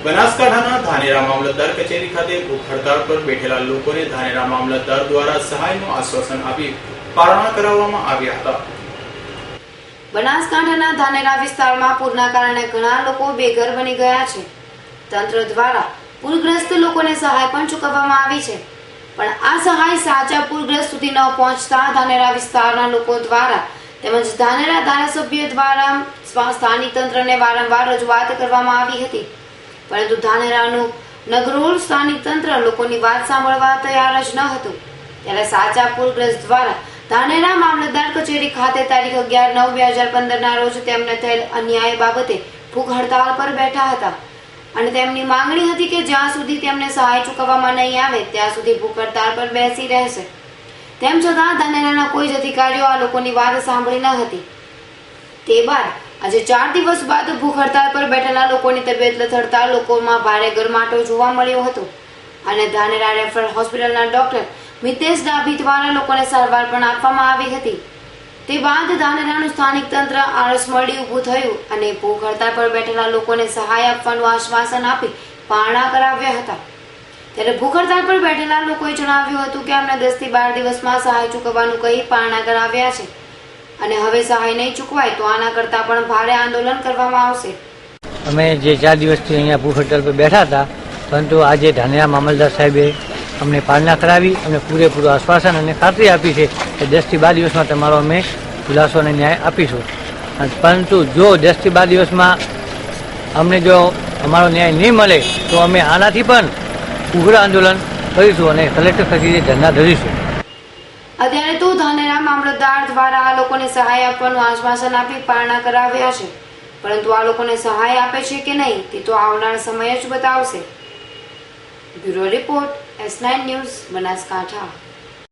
બનાસકાંઠાના ધાનેરા મામલતદાર કચેરી ખાતે ભૂખ હડતાળ પર બેઠેલા લોકોને ધાનેરા મામલતદાર દ્વારા સહાયનું આશ્વાસન આપી પારણા કરાવવામાં આવ્યા હતા। બનાસકાંઠાના ધાનેરા વિસ્તારમાં પૂરના કારણે ઘણા લોકો બેઘર બની ગયા છે। તંત્ર દ્વારા પૂરગ્રસ્ત લોકોને સહાય પણ ચૂકવવામાં આવી છે, પણ આ સહાય સાચા પૂરગ્રસ્ત સુધી ન પહોંચતા ધાનેરા વિસ્તારના લોકો દ્વારા તેમજ ધાનેરા ધારાસભ્ય દ્વારા સ્થાનિક તંત્રને વારંવાર રજૂઆત કરવામાં આવી હતી, પરંતુ ધાનેરાનું નગરોળ સ્થાનિક તંત્ર લોકોની વાત સાંભળવા તૈયાર જ ન હતું। ત્યારે સાચા પૂરગ્રસ્ત દ્વારા ધાનેરા મામલતદાર કચેરી ખાતે તારીખ 11/9/2015 ના રોજ તેમને થયેલ અન્યાય બાબતે ભૂખ હડતાળ પર બેઠા હતા અને તેમની માંગણી હતી કે જ્યાં સુધી તેમને સહાય ચૂકવવામાં નહીં આવે ત્યાં સુધી ભૂખ હડતાળ પર બેસી રહેશે। તેમ છતાં ધાનેરાના કોઈ જ અધિકારીઓ આ લોકોની વાત સાંભળી ન હતી। તે બાદ આજે 4 દિવસ બાદ ભૂખ હડતાળ પર બેઠેલા લોકોની તબિયત લથડતા લોકોમાં ભારે ગરમાટો જોવા મળ્યો હતો અને ધાનેરા રેફરલ હોસ્પિટલના ડોક્ટર મિતેશ ડાભી દ્વારા લોકોને સારવાર પણ આપવામાં આવી હતી। તે બાદ ધાનેરાનું સ્થાનિક તંત્ર આળસ મળી ઊભું થયું અને ભૂખ હડતાળ પર બેઠેલા લોકોને સહાય આપવાનું આશ્વાસન આપી પારણા કરાવ્યા હતા। ત્યારે ભૂખ હડતાળ પર બેઠેલા લોકોએ જણાવ્યું હતું કે અમને 10 થી 12 દિવસમાં સહાય ચૂકવવાનું કહી પારણા કરાવ્યા છે અને હવે સહાય નહીં ચૂકવાય તો આના કરતા પણ ભારે આંદોલન કરવામાં આવશે। અમે જે 4 દિવસથી અહીંયા ભૂખ હડતાળ પર બેઠા હતા, પરંતુ આજે ધાનેરા મામલતદાર સાહેબે અમને પારણા કરાવી, અમને પૂરેપૂરું આશ્વાસન અને ખાતરી આપી છે કે 10 થી 12 દિવસમાં તમારો અમે ખુલાસો અને ન્યાય આપીશું। પરંતુ જો 10 થી 12 દિવસમાં અમને જો અમારો ન્યાય નહીં મળે તો અમે આનાથી પણ ઉગ્ર આંદોલન કરીશું અને કલેક્ટર કચેરીએ ધરણા ધરીશું। અત્યારે તો ધાનેરા મામલતદાર દ્વારા આ લોકોને સહાય આપવાનું આશ્વાસન આપી પારણા કરાવ્યા છે, પરંતુ આ લોકોને સહાય આપે છે કે નહીં તે તો આવનાર સમય જ બતાવશે। Bureau report S9 news, Banaskantha.